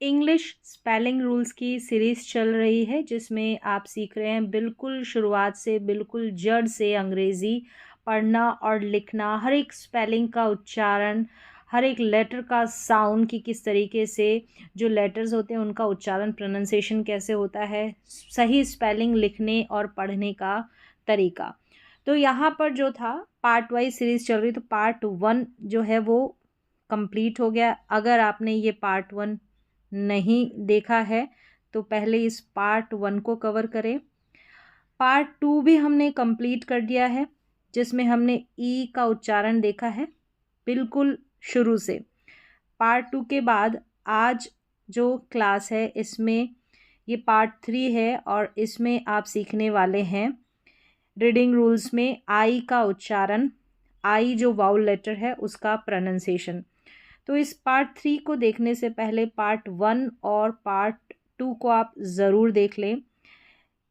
English spelling rules की series चल रही है जिसमें आप सीख रहे हैं बिल्कुल शुरुआत से, बिल्कुल जड़ से अंग्रेज़ी पढ़ना और लिखना, हर एक स्पेलिंग का उच्चारण, हर एक लेटर का साउंड कि किस तरीके से जो लेटर्स होते हैं उनका उच्चारण प्रोनाउंसिएशन कैसे होता है, सही स्पेलिंग लिखने और पढ़ने का तरीका। तो यहाँ पर जो था पार्ट वाइज सीरीज़ चल रही, तो पार्ट 1 जो है वो कंप्लीट हो गया। अगर आपने ये पार्ट 1 नहीं देखा है तो पहले इस पार्ट 1 को कवर करें। पार्ट 2 भी हमने कंप्लीट कर दिया है जिसमें हमने ई का उच्चारण देखा है बिल्कुल शुरू से। पार्ट 2 के बाद आज जो क्लास है इसमें ये पार्ट 3 है और इसमें आप सीखने वाले हैं रीडिंग रूल्स में आई का उच्चारण, आई जो वाउल लेटर है उसका प्रोनाउंसिएशन। तो इस पार्ट 3 को देखने से पहले पार्ट 1 और पार्ट 2 को आप ज़रूर देख लें।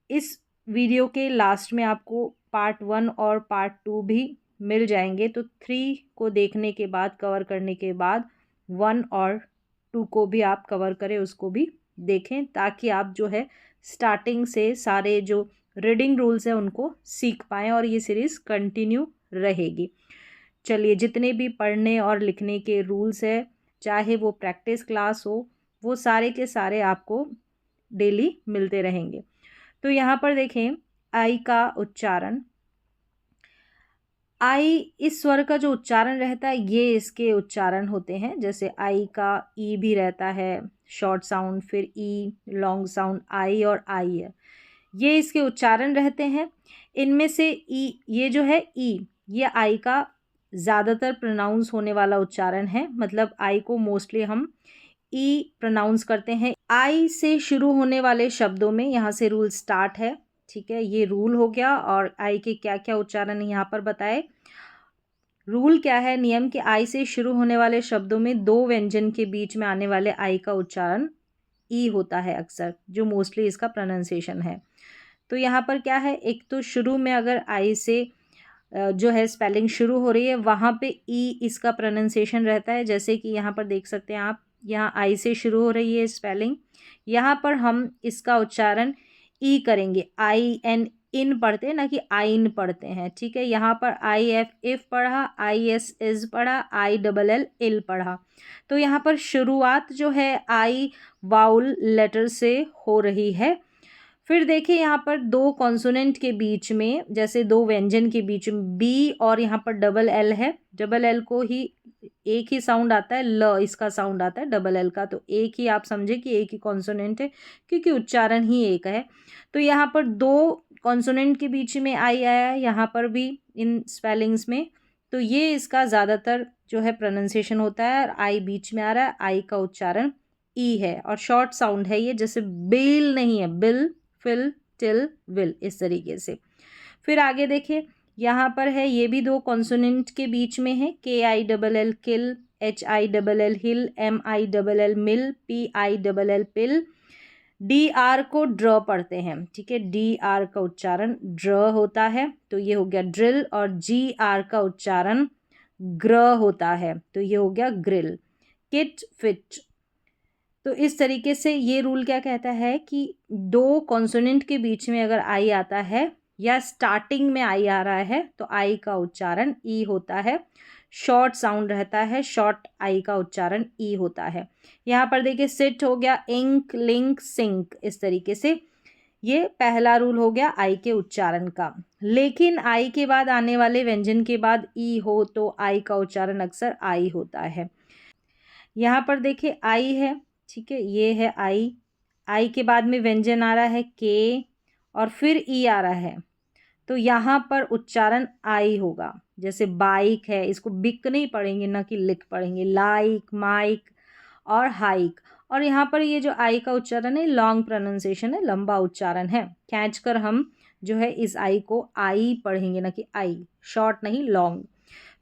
इस वीडियो के लास्ट में आपको पार्ट 1 और पार्ट 2 भी मिल जाएंगे, तो 3 को देखने के बाद, कवर करने के बाद 1 और 2 को भी आप कवर करें, उसको भी देखें ताकि आप जो है स्टार्टिंग से सारे जो रीडिंग रूल्स हैं उनको सीख पाएँ और ये सीरीज़ कंटिन्यू रहेगी। चलिए, जितने भी पढ़ने और लिखने के रूल्स है, चाहे वो प्रैक्टिस क्लास हो, वो सारे के सारे आपको डेली मिलते रहेंगे। तो यहाँ पर देखें आई का उच्चारण, आई इस स्वर का जो उच्चारण रहता है ये इसके उच्चारण होते हैं। जैसे आई का ई भी रहता है शॉर्ट साउंड, फिर ई लॉन्ग साउंड, आई और आई है, ये इसके उच्चारण रहते हैं। इनमें से ई, ये जो है ई, ये आई का ज़्यादातर प्रोनाउंस होने वाला उच्चारण है, मतलब आई को मोस्टली हम ई प्रोनाउंस करते हैं। आई से शुरू होने वाले शब्दों में यहाँ से रूल स्टार्ट है, ठीक है, ये रूल हो गया। और आई के क्या क्या उच्चारण यहाँ पर बताए। रूल क्या है, नियम कि आई से शुरू होने वाले शब्दों में 2 व्यंजन के बीच में आने वाले आई का उच्चारण ई होता है अक्सर, जो मोस्टली इसका प्रोनाउंसिएशन है। तो यहाँ पर क्या है, एक तो शुरू में अगर आई से जो है स्पेलिंग शुरू हो रही है वहाँ पे ई इसका प्रोनाउंसिएशन रहता है। जैसे कि यहाँ पर देख सकते हैं आप, यहाँ आई से शुरू हो रही है स्पेलिंग, यहाँ पर हम इसका उच्चारण ई करेंगे। आई एन इन पढ़ते हैं ना कि आइन पढ़ते हैं, ठीक है। यहाँ पर आई एफ इफ पढ़ा, आई एस इज पढ़ा, आई डबल एल इल पढ़ा। तो यहाँ पर शुरुआत जो है आई वाउल लेटर से हो रही है। फिर देखिए यहाँ पर 2 कॉन्सोनेंट के बीच में, जैसे 2 व्यंजन के बीच में बी और यहाँ पर डबल एल है, डबल एल को ही एक ही साउंड आता है, ल इसका साउंड आता है डबल एल का, तो एक ही आप समझे कि एक ही कॉन्सोनेंट है क्योंकि उच्चारण ही एक है। तो यहाँ पर 2 कॉन्सोनेंट के बीच में आई आया है, यहाँ पर भी इन स्पेलिंग्स में, तो ये इसका ज़्यादातर जो है प्रोनाउंसिएशन होता है। और आई बीच में आ रहा है, आई का उच्चारण ई है और शॉर्ट साउंड है ये, जैसे बिल नहीं है, बिल, फिल, टिल, विल, इस तरीके से। फिर आगे देखिए यहाँ पर है, ये भी 2 कॉन्सोनेंट के बीच में है, K I double L kill, H I double L hill, M I double L mill, P I double L pill. D R को ड्र पढ़ते हैं, ठीक है, डी आर का उच्चारण ड्र होता है, तो ये हो गया ड्रिल। और जी आर का उच्चारण ग्र होता है, तो ये हो गया ग्रिल। Kit, fit. तो इस तरीके से ये रूल क्या कहता है कि 2 कॉन्सोनेंट के बीच में अगर आई आता है या स्टार्टिंग में आई आ रहा है तो आई का उच्चारण ई होता है, शॉर्ट साउंड रहता है, शॉर्ट आई का उच्चारण ई होता है। यहाँ पर देखिए सिट हो गया, इंक, लिंक, सिंक, इस तरीके से ये पहला रूल हो गया आई के उच्चारण का। लेकिन आई के बाद आने वाले व्यंजन के बाद ई हो तो आई का उच्चारण अक्सर आई होता है। यहाँ पर देखिए आई है, ठीक है, ये है आई, आई के बाद में व्यंजन आ रहा है के और फिर ई आ रहा है, तो यहाँ पर उच्चारण आई होगा। जैसे बाइक है, इसको बिक नहीं पढ़ेंगे ना कि लिख पढ़ेंगे, लाइक, माइक और हाइक। और यहाँ पर ये जो आई का उच्चारण है लॉन्ग प्रोनाउंसिएशन है, लंबा उच्चारण है, खींच कर हम जो है इस आई को आई पढ़ेंगे ना कि आई, शॉर्ट नहीं लॉन्ग।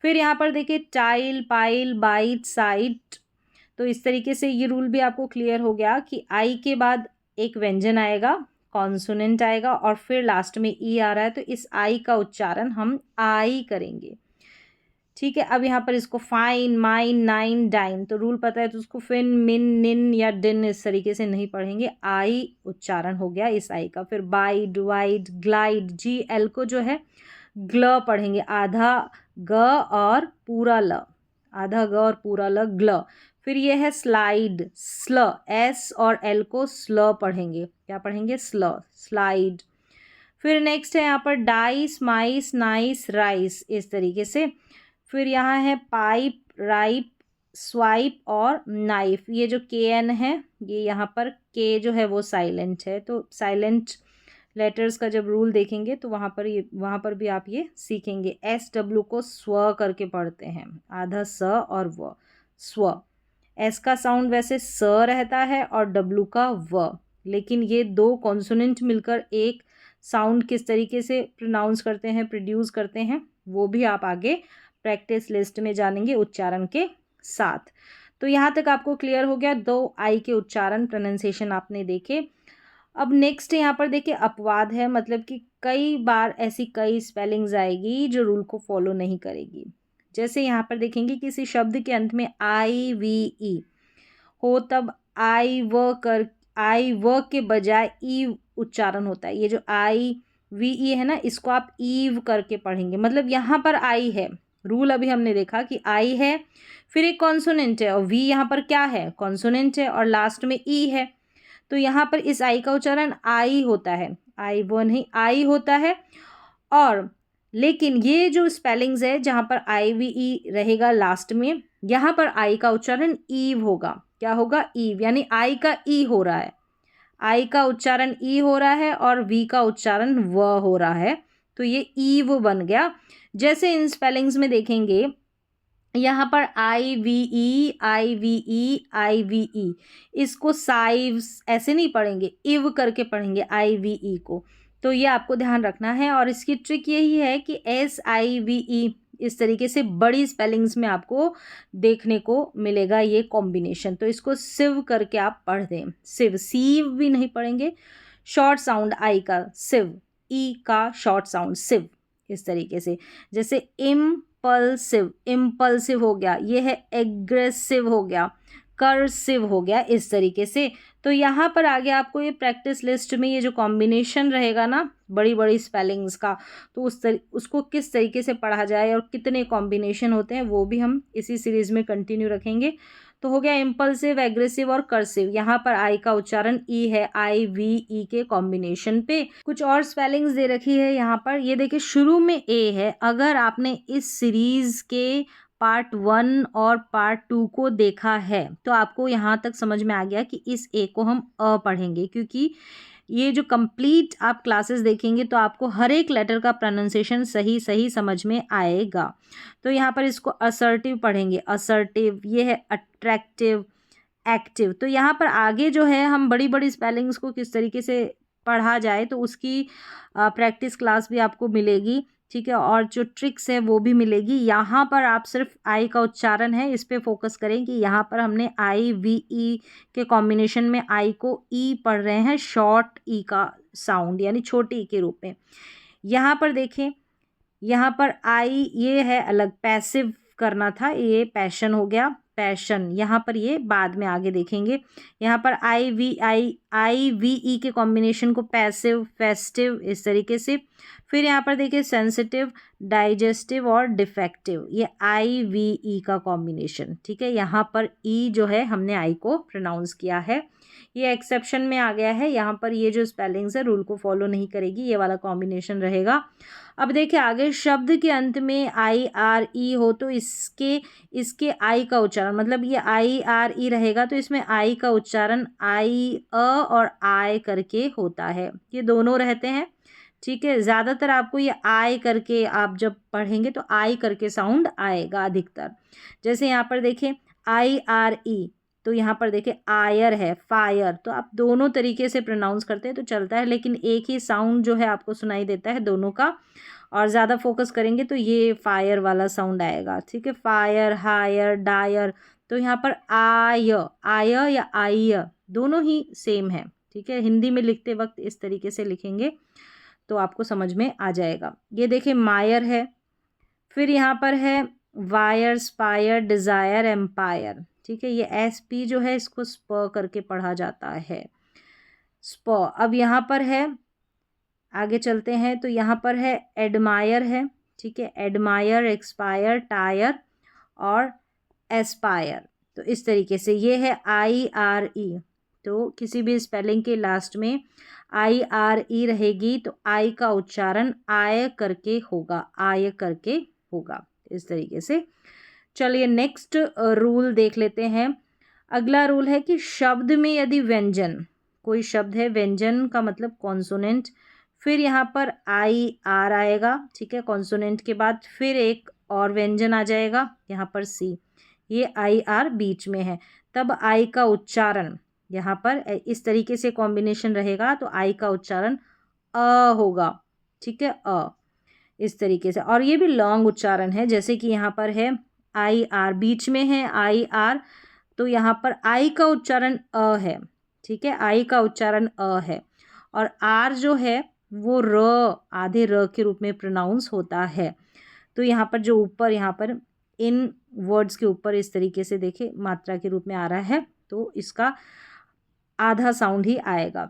फिर यहाँ पर देखिए टाइल, पाइल, बाइट, साइट। तो इस तरीके से ये रूल भी आपको क्लियर हो गया कि आई के बाद एक व्यंजन आएगा, कॉन्सोनेंट आएगा और फिर लास्ट में ई आ रहा है, तो इस आई का उच्चारण हम आई करेंगे, ठीक है। अब यहाँ पर इसको फाइन, माइन, नाइन, डाइन, तो रूल पता है तो उसको फिन, मिन, निन या डिन इस तरीके से नहीं पढ़ेंगे। आई उच्चारण हो गया इस आई का। फिर wide, wide, glide, G L को जो है ग्ल पढ़ेंगे, आधा ग और पूरा ल, आधा ग और पूरा ल, ग्ल। फिर ये है स्लाइड, स्ल, एस और एल को स्ल पढ़ेंगे, क्या पढ़ेंगे, स्ल, स्लाइड। फिर नेक्स्ट है यहाँ पर डाइस, माइस, नाइस, राइस, इस तरीके से। फिर यहाँ है पाइप, राइप, स्वाइप और नाइफ। ये जो के एन है, ये यहाँ पर के जो है वो साइलेंट है, तो साइलेंट लेटर्स का जब रूल देखेंगे तो वहाँ पर भी आप ये सीखेंगे। एस डब्ल्यू को स्व करके पढ़ते हैं, आधा स और व, स्व। एस का साउंड वैसे स रहता है और डब्ल्यू का व, लेकिन ये दो कॉन्सोनेंट मिलकर एक साउंड किस तरीके से प्रोनाउंस करते हैं, प्रोड्यूस करते हैं, वो भी आप आगे प्रैक्टिस लिस्ट में जानेंगे उच्चारण के साथ। तो यहाँ तक आपको क्लियर हो गया, दो आई के उच्चारण, प्रोनाउंसिएशन आपने देखे। अब नेक्स्ट यहाँ पर देखिए अपवाद है, मतलब कि कई बार ऐसी कई स्पेलिंग्स आएगी जो रूल को फॉलो नहीं करेगी। जैसे यहाँ पर देखेंगे किसी शब्द के अंत में आई वी ई हो, तब आई व के बजाय ई उच्चारण होता है। ये जो आई वी ई है ना, इसको आप ईव करके पढ़ेंगे। मतलब यहाँ पर आई है, रूल अभी हमने देखा कि आई है, फिर एक कॉन्सोनेंट है और वी यहाँ पर क्या है, कॉन्सोनेंट है, और लास्ट में ई है। तो यहाँ पर इस आई का उच्चारण आई होता है, आई वो नहीं, आई होता है। और लेकिन ये जो स्पेलिंग्स है जहाँ पर आई वी ई रहेगा लास्ट में, यहाँ पर आई का उच्चारण ईव होगा। क्या होगा, ईव, यानी आई का ई हो रहा है, आई का उच्चारण ई हो रहा है और वी का उच्चारण व हो रहा है, तो ये ईव बन गया। जैसे इन स्पेलिंग्स में देखेंगे यहाँ पर आई वी ई, आई वी ई, आई वी ई, इसको साइव्स ऐसे नहीं पढ़ेंगे, इव करके पढ़ेंगे आई वी ई को। तो ये आपको ध्यान रखना है, और इसकी ट्रिक यही है कि एस आई वी ई इस तरीके से बड़ी स्पेलिंग्स में आपको देखने को मिलेगा ये कॉम्बिनेशन। तो इसको सिव करके आप पढ़ दें, सिव, सीव भी नहीं पढ़ेंगे, शॉर्ट साउंड आई का सिव, ई का शॉर्ट साउंड सिव, इस तरीके से। जैसे इम्पल्सिव, इम्पल्सिव हो गया, ये है एग्रेसिव हो गया, कर्सिव हो गया, इस तरीके से। तो यहाँ पर आगे आपको ये प्रैक्टिस लिस्ट में ये जो कॉम्बिनेशन रहेगा ना बड़ी बड़ी स्पेलिंग्स का, तो उसको किस तरीके से पढ़ा जाए और कितने कॉम्बिनेशन होते हैं वो भी हम इसी सीरीज में कंटिन्यू रखेंगे। तो हो गया इम्पल्सिव, एग्रेसिव और कर्सिव। यहाँ पर आई का उच्चारण ई है, आई वी ई के कॉम्बिनेशन पे। कुछ और स्पेलिंग्स दे रखी है यहाँ पर, ये देखिए शुरू में ए है। अगर आपने इस सीरीज के पार्ट 1 और पार्ट 2 को देखा है तो आपको यहाँ तक समझ में आ गया कि इस ए को हम अ पढ़ेंगे, क्योंकि ये जो कंप्लीट आप क्लासेस देखेंगे तो आपको हर एक लेटर का प्रोनाउंसिएशन सही सही समझ में आएगा। तो यहाँ पर इसको असर्टिव पढ़ेंगे, असर्टिव, ये है अट्रैक्टिव, एक्टिव। तो यहाँ पर आगे जो है हम बड़ी बड़ी स्पेलिंग्स को किस तरीके से पढ़ा जाए तो उसकी प्रैक्टिस क्लास भी आपको मिलेगी, ठीक है, और जो ट्रिक्स है वो भी मिलेगी। यहाँ पर आप सिर्फ आई का उच्चारण है इस पे फोकस करें कि यहाँ पर हमने आई वी ई के कॉम्बिनेशन में आई को ई पढ़ रहे हैं, शॉर्ट ई का साउंड, यानी छोटे ई के रूप में। यहाँ पर देखें, यहाँ पर आई ये है अलग, पैसिव करना था, ये पैशन हो गया, पैशन। यहाँ पर ये बाद में आगे देखेंगे। यहाँ पर आई वी ई के कॉम्बिनेशन को पैसिव, फेस्टिव, इस तरीके से। फिर यहाँ पर देखिए सेंसिटिव, डाइजेस्टिव और डिफेक्टिव, ये आई वी ई का कॉम्बिनेशन, ठीक है। यहाँ पर ई जो है हमने आई को प्रोनाउंस किया है, ये एक्सेप्शन में आ गया है। यहाँ पर ये जो स्पेलिंग्स है रूल को फॉलो नहीं करेगी, ये वाला कॉम्बिनेशन रहेगा। अब देखिए आगे शब्द के अंत में आई आर ई हो तो इसके आई का उच्चारण, मतलब ये आई आर ई रहेगा तो इसमें आई का उच्चारण आई अ और आय करके होता है, ये दोनों रहते हैं, ठीक है। ज़्यादातर आपको ये आई करके आप जब पढ़ेंगे तो आई करके साउंड आएगा अधिकतर। जैसे यहाँ पर देखें आई आर ई, तो यहाँ पर देखिए आयर है, फायर, तो आप दोनों तरीके से प्रोनाउंस करते हैं तो चलता है, लेकिन एक ही साउंड जो है आपको सुनाई देता है दोनों का, और ज़्यादा फोकस करेंगे तो ये फायर वाला साउंड आएगा, ठीक है। फायर, हायर, डायर, तो यहाँ पर आय या आय दोनों ही सेम है, ठीक है। हिंदी में लिखते वक्त इस तरीके से लिखेंगे तो आपको समझ में आ जाएगा। ये देखिए मायर है, फिर यहाँ पर है वायर, स्पायर, डिज़ायर, एम्पायर। ठीक है, ये SP जो है इसको स्प करके पढ़ा जाता है, स्प। अब यहाँ पर है, आगे चलते हैं तो यहाँ पर है एडमायर है। ठीक है, एडमायर, एक्सपायर, टायर और एस्पायर। तो इस तरीके से ये है IRE। तो किसी भी स्पेलिंग के लास्ट में IRE रहेगी तो आई का उच्चारण आय करके होगा, आय करके होगा, इस तरीके से। चलिए नेक्स्ट रूल देख लेते हैं। अगला रूल है कि शब्द में यदि व्यंजन, कोई शब्द है, व्यंजन का मतलब कॉन्सोनेंट, फिर यहाँ पर IR आएगा। ठीक है, कॉन्सोनेंट के बाद फिर एक और व्यंजन आ जाएगा, यहाँ पर C, ये IR बीच में है, तब आई का उच्चारण यहाँ पर इस तरीके से कॉम्बिनेशन रहेगा तो आई का उच्चारण अ होगा। ठीक है, अ, इस तरीके से। और ये भी लॉन्ग उच्चारण है, जैसे कि यहाँ पर है IR बीच में है, IR, तो यहाँ पर आई का उच्चारण अ है। ठीक है, आई का उच्चारण अ है और आर जो है वो र, आधे र के रूप में प्रोनाउंस होता है। तो यहाँ पर जो ऊपर, यहाँ पर इन वर्ड्स के ऊपर इस तरीके से देखे मात्रा के रूप में आ रहा है तो इसका आधा साउंड ही आएगा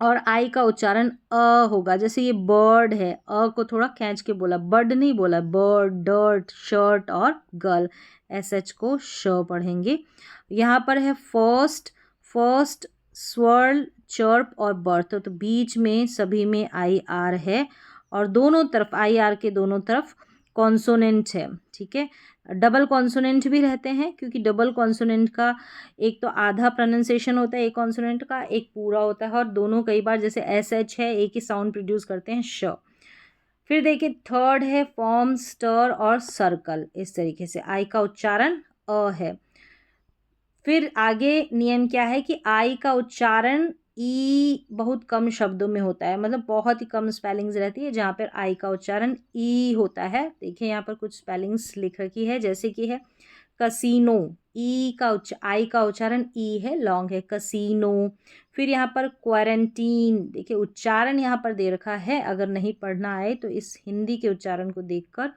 और आई का उच्चारण अ होगा। जैसे ये बर्ड है, अ को थोड़ा खींच के बोला, बर्ड नहीं बोला, बर्ड, डर्ट, शर्ट और गर्ल, SH को श पढ़ेंगे। यहाँ पर है फर्स्ट, फर्स्ट, स्वर्ल, चर्प और बर्थ, तो बीच में सभी में IR है और दोनों तरफ, IR के दोनों तरफ कॉन्सोनेंट है। ठीक है, डबल कॉन्सोनेंट भी रहते हैं क्योंकि डबल कॉन्सोनेंट का एक तो आधा प्रोनाउंसिएशन होता है एक कॉन्सोनेंट का, एक पूरा होता है और दोनों कई बार जैसे SH है एक ही साउंड प्रोड्यूस करते हैं, श। फिर देखिए थर्ड है फॉर्म, स्टर और सर्कल, इस तरीके से आई का उच्चारण अ है। फिर आगे नियम क्या है कि आई का उच्चारण ई बहुत कम शब्दों में होता है, मतलब बहुत ही कम स्पेलिंग्स रहती है जहाँ पर आई का उच्चारण ई होता है। देखिए यहाँ पर कुछ स्पेलिंग्स लिख रखी है, जैसे कि है कसीनो, ई का आई का उच्चारण ई है, लॉन्ग है, कसीनो। फिर यहाँ पर क्वारंटीन, देखिए उच्चारण यहाँ पर दे रखा है, अगर नहीं पढ़ना आए तो इस हिंदी के उच्चारण को देखकर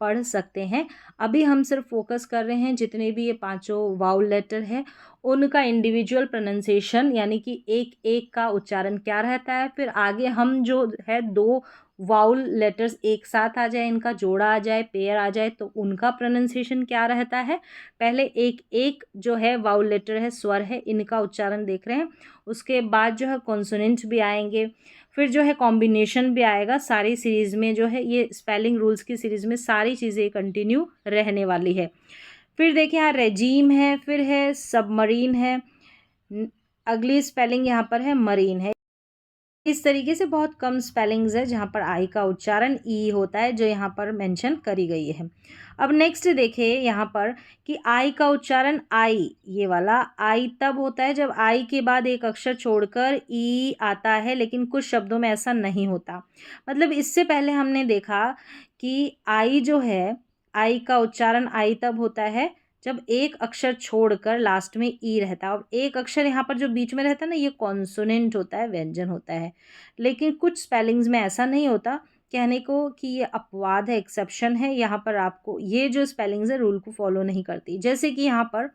पढ़ सकते हैं। अभी हम सिर्फ फोकस कर रहे हैं जितने भी ये पांचों वाउल लेटर है उनका इंडिविजुअल प्रोनाउंसिएशन, यानी कि एक एक का उच्चारण क्या रहता है। फिर आगे हम जो है दो वाउल लेटर्स एक साथ आ जाए, इनका जोड़ा आ जाए, पेयर आ जाए तो उनका प्रोनाउंसिएशन क्या रहता है। पहले एक एक जो है वाउल लेटर है, स्वर है, इनका उच्चारण देख रहे हैं, उसके बाद जो है कॉन्सोनेंट भी आएंगे, फिर जो है कॉम्बिनेशन भी आएगा। सारी सीरीज़ में जो है ये स्पेलिंग रूल्स की सीरीज़ में सारी चीज़ें कंटिन्यू रहने वाली है। फिर देखिए यहाँ रेजीम है, फिर है सबमरीन है, अगली स्पेलिंग यहाँ पर है मरीन है। इस तरीके से बहुत कम स्पेलिंग्स है जहाँ पर आई का उच्चारण ई होता है, जो यहाँ पर मेंशन करी गई है। अब नेक्स्ट देखिए यहाँ पर कि आई का उच्चारण आई, ये वाला आई तब होता है जब आई के बाद एक अक्षर छोड़कर ई आता है, लेकिन कुछ शब्दों में ऐसा नहीं होता। मतलब इससे पहले हमने देखा कि आई जो है, आई का उच्चारण आई तब होता है जब एक अक्षर छोड़कर लास्ट में ई रहता है, और एक अक्षर यहाँ पर जो बीच में रहता है ना, ये कॉन्सोनेंट होता है, व्यंजन होता है। लेकिन कुछ स्पेलिंग्स में ऐसा नहीं होता, कहने को कि ये अपवाद है, एक्सेप्शन है। यहाँ पर आपको ये जो स्पेलिंग्स है रूल को फॉलो नहीं करती। जैसे कि यहाँ पर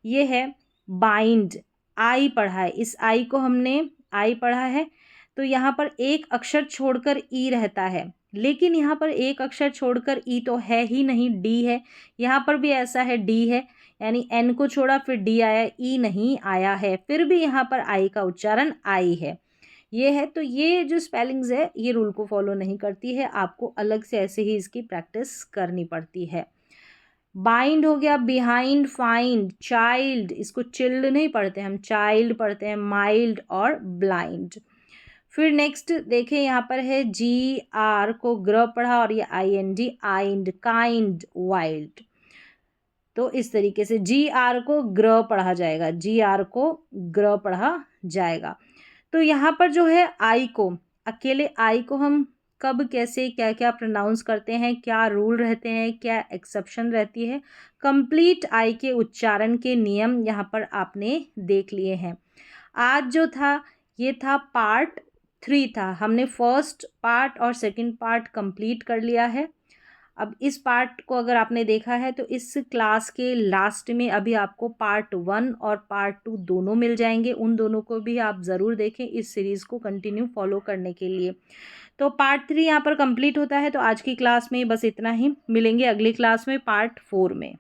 ये है बाइंड, आई पढ़ा है, इस आई को हमने आई पढ़ा है तो यहाँ पर एक अक्षर छोड़कर ई रहता है, लेकिन यहाँ पर एक अक्षर छोड़कर ई तो है ही नहीं, डी है। यहाँ पर भी ऐसा है, डी है, यानी एन को छोड़ा फिर डी आया, ई नहीं आया है, फिर भी यहाँ पर आई का उच्चारण आई है, ये है। तो ये जो स्पेलिंग्स है ये रूल को फॉलो नहीं करती है, आपको अलग से ऐसे ही इसकी प्रैक्टिस करनी पड़ती है। बाइंड हो गया, बिहाइंड, फाइंड, चाइल्ड, इसको चिल्ड नहीं पढ़ते हम, चाइल्ड पढ़ते हैं, माइल्ड और ब्लाइंड। फिर नेक्स्ट देखें यहाँ पर है GR को ग्र पढ़ा और ये IND, आइंड, काइंड, वाइल्ड। तो इस तरीके से GR को ग्र पढ़ा जाएगा, GR को ग्र पढ़ा जाएगा। तो यहाँ पर जो है आई को, अकेले आई को हम कब कैसे क्या क्या प्रोनाउंस करते हैं, क्या रूल रहते हैं, क्या एक्सेप्शन रहती है, कंप्लीट आई के उच्चारण के नियम यहाँ पर आपने देख लिए हैं। आज जो था ये था पार्ट 3 था, हमने फर्स्ट पार्ट और सेकंड पार्ट कंप्लीट कर लिया है। अब इस पार्ट को अगर आपने देखा है तो इस क्लास के लास्ट में अभी आपको पार्ट 1 और पार्ट 2 दोनों मिल जाएंगे। उन दोनों को भी आप ज़रूर देखें इस सीरीज़ को कंटिन्यू फॉलो करने के लिए। तो पार्ट 3 यहाँ पर कंप्लीट होता है। तो आज की क्लास में बस इतना ही, मिलेंगे अगली क्लास में पार्ट 4 में।